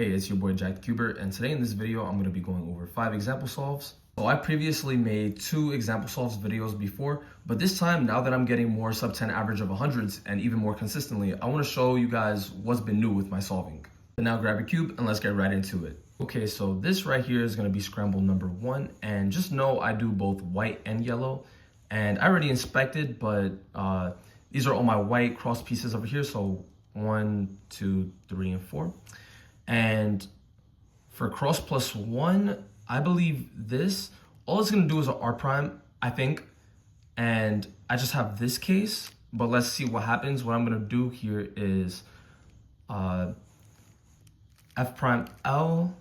Hey, it's your boy Jack the Cuber, and today in this video I'm going to be going over 5 example solves. So I previously made 2 example solves videos before, but this time, now that I'm getting more sub-10 average of 100s and even more consistently, I want to show you guys what's been new with my solving. So now grab your cube and let's get right into it. Okay, so this right here is going to be scramble number 1, and just know I do both white and yellow, and I already inspected, but these are all my white cross pieces over here, so 1, 2, 3, and 4. And for cross plus 1, I believe this, all it's gonna do is an R prime, I think. And I just have this case, but let's see what happens. What I'm gonna do here is F prime L,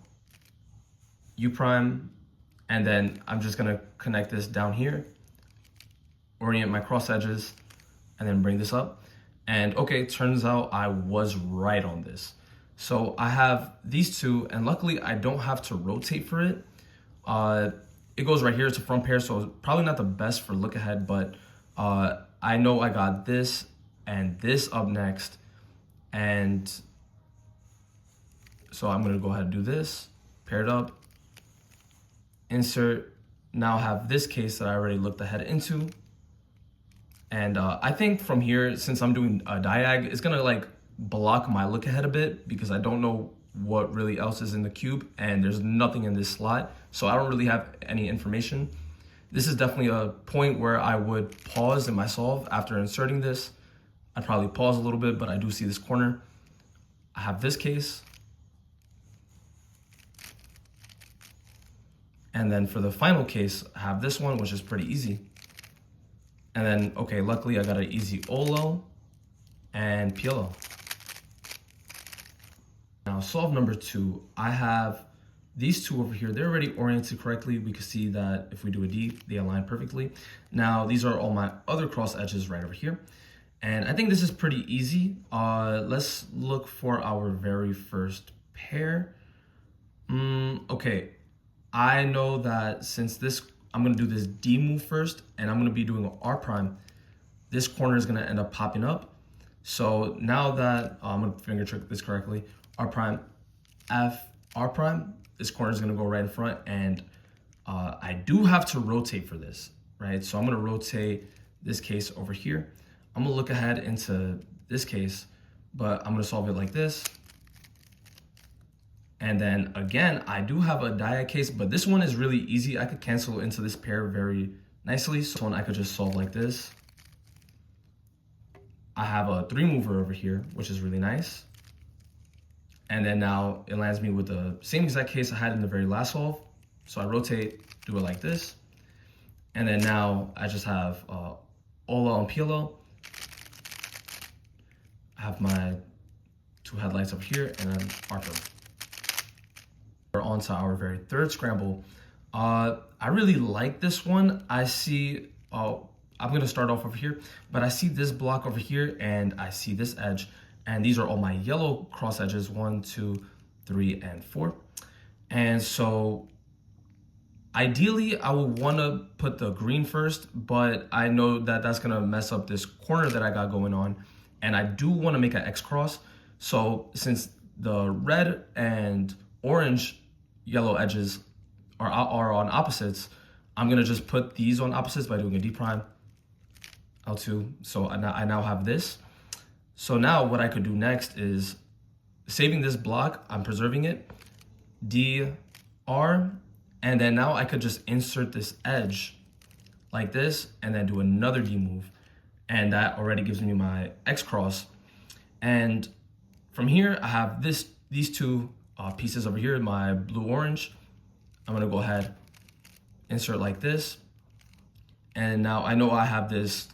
U prime, and then I'm just gonna connect this down here, orient my cross edges, and then bring this up. And okay, turns out I was right on this. So I have these two, and luckily I don't have to rotate for it. It goes right here, it's a front pair, so it's probably not the best for look ahead, but I know I got this and this up next. And so I'm gonna go ahead and do this, pair it up, insert, now have this case that I already looked ahead into. And I think from here, since I'm doing a diag, it's gonna like block my look ahead a bit because I don't know what really else is in the cube and there's nothing in this slot, so I don't really have any information. This is definitely a point where I would pause in my solve after inserting this. I'd probably pause a little bit, but I do see this corner. I have this case. And then for the final case, I have this one, which is pretty easy. And then, okay, luckily I got an easy OLO and PLO. Now, solve number 2, I have these two over here. They're already oriented correctly. We can see that if we do a D, they align perfectly. Now, these are all my other cross edges right over here. And I think this is pretty easy. Let's look for our very first pair. Okay, I know that since this, I'm gonna do this D move first, and I'm gonna be doing an R prime. This corner is gonna end up popping up. So now that, I'm gonna finger trick this correctly, R prime, F, R prime, this corner is gonna go right in front, and I do have to rotate for this, right? So I'm gonna rotate this case over here. I'm gonna look ahead into this case, but I'm gonna solve it like this. And then again, I do have a diag case, but this one is really easy. I could cancel into this pair very nicely. So one I could just solve like this. I have a 3 mover over here, which is really nice. And then now it lands me with the same exact case I had in the very last solve. So I rotate, do it like this. And then now I just have OLO and PLO. I have my 2 headlights over here and then ARPA. We're on to our very third scramble. I really like this one. I see, I'm gonna start off over here, but I see this block over here and I see this edge. And these are all my yellow cross edges, 1, 2, 3, and 4. And so ideally I would wanna put the green first, but I know that that's gonna mess up this corner that I got going on. And I do wanna make an X cross. So since the red and orange yellow edges are on opposites, I'm gonna just put these on opposites by doing a D prime, L2. So I now have this. So now what I could do next is saving this block, I'm preserving it, D, R, and then now I could just insert this edge like this and then do another D move. And that already gives me my X cross. And from here, I have these 2 pieces over here, my blue-orange. I'm gonna go ahead, insert like this. And now I know I have this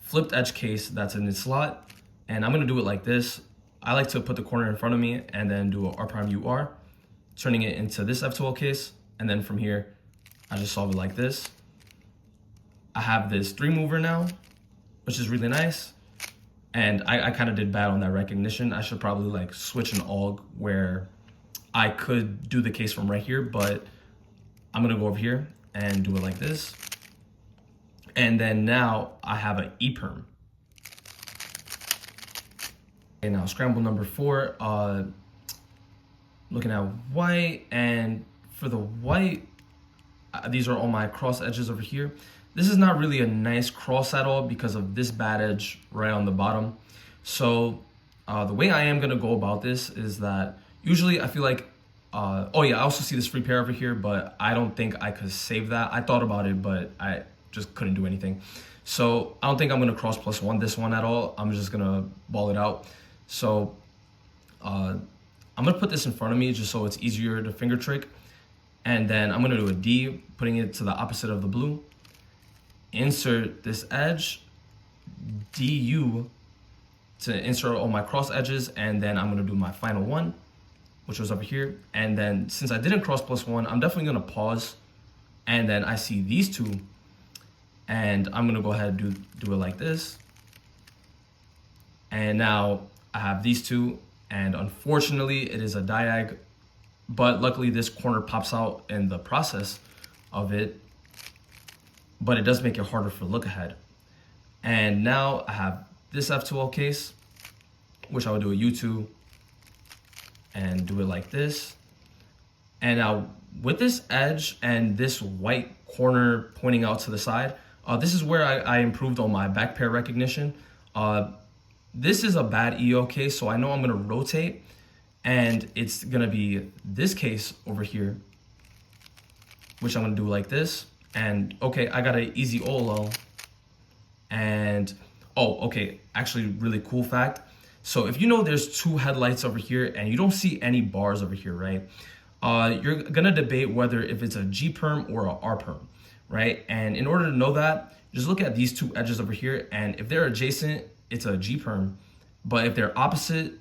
flipped edge case that's in its slot. And I'm gonna do it like this. I like to put the corner in front of me and then do a R prime UR, turning it into this F2L case. And then from here, I just solve it like this. I have this 3 mover now, which is really nice. And I kind of did bad on that recognition. I should probably like switch an AUG where I could do the case from right here, but I'm gonna go over here and do it like this. And then now I have an E perm. Okay, now scramble number 4. looking at white, and for the white, these are all my cross edges over here. This is not really a nice cross at all because of this bad edge right on the bottom. So the way I am gonna go about this is that usually I feel like, oh yeah, I also see this free pair over here, but I don't think I could save that. I thought about it, but I just couldn't do anything. So I don't think I'm gonna cross +1 this one at all. I'm just gonna ball it out. So I'm gonna put this in front of me just so it's easier to finger trick. And then I'm gonna do a D, putting it to the opposite of the blue. Insert this edge, DU to insert all my cross edges, and then I'm gonna do my final one, which was over here. And then since I didn't cross +1, I'm definitely gonna pause. And then I see these two, and I'm gonna go ahead and do it like this. And now I have these two, and unfortunately it is a diag, but luckily this corner pops out in the process of it, but it does make it harder for look ahead. And now I have this F2L case, which I would do a U2 and do it like this. And now with this edge and this white corner pointing out to the side, this is where I improved on my back pair recognition. This is a bad EO case, so I know I'm gonna rotate, and it's gonna be this case over here, which I'm gonna do like this. And okay, I got an easy OLL. And oh, okay, actually really cool fact. So if you know there's two headlights over here and you don't see any bars over here, right? You're gonna debate whether if it's a G perm or a R perm, right? And in order to know that, just look at these two edges over here, and if they're adjacent, it's a G perm, but if they're opposite,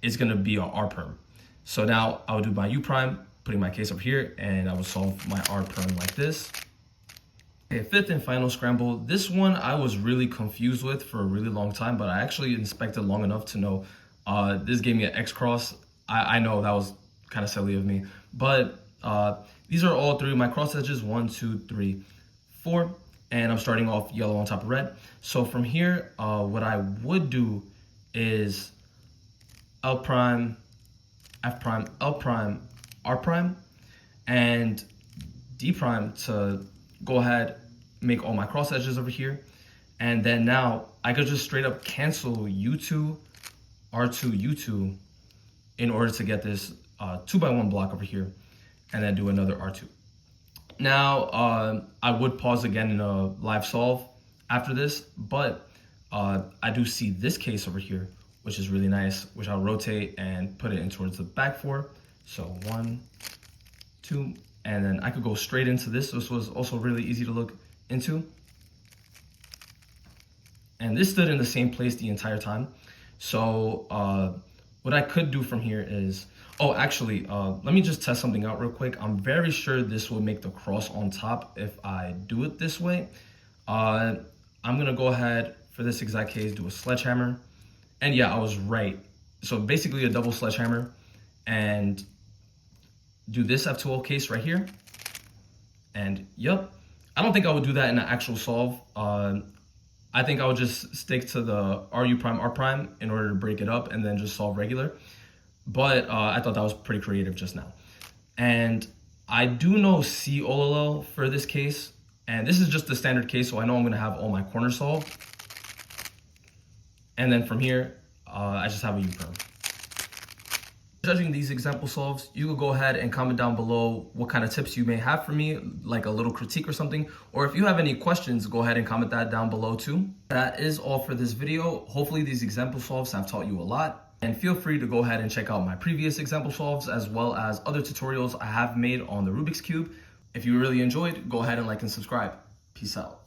it's gonna be a R perm. So now I'll do my U prime, putting my case over here, and I will solve my R perm like this. Okay, fifth and final scramble. This one I was really confused with for a really long time, but I actually inspected long enough to know this gave me an X cross. I know that was kind of silly of me, but these are all three of my cross edges, 1, 2, 3, 4, and I'm starting off yellow on top of red. So from here, what I would do is L prime, F prime, L prime, R prime, and D prime to go ahead, make all my cross edges over here. And then now I could just straight up cancel U2, R2, U2 in order to get this 2x1 block over here, and then do another R2. Now, I would pause again in a live solve after this, but I do see this case over here, which is really nice, which I'll rotate and put it in towards the back four. So 1, 2, and then I could go straight into this. This was also really easy to look into. And this stood in the same place the entire time. So what I could do from here is, oh, actually, let me just test something out real quick. I'm very sure this will make the cross on top if I do it this way. I'm gonna go ahead for this exact case, do a sledgehammer. And yeah, I was right. So basically a double sledgehammer, and do this F2L case right here. And yep, I don't think I would do that in an actual solve. I think I would just stick to the RU prime, R prime in order to break it up and then just solve regular. But I thought that was pretty creative just now. And I do know COLL for this case. And this is just the standard case, so I know I'm gonna have all my corners solved. And then from here, I just have a U perm. Judging these example solves, you could go ahead and comment down below what kind of tips you may have for me, like a little critique or something. Or if you have any questions, go ahead and comment that down below too. That is all for this video. Hopefully these example solves have taught you a lot. And feel free to go ahead and check out my previous example solves as well as other tutorials I have made on the Rubik's Cube. If you really enjoyed, go ahead and like and subscribe. Peace out.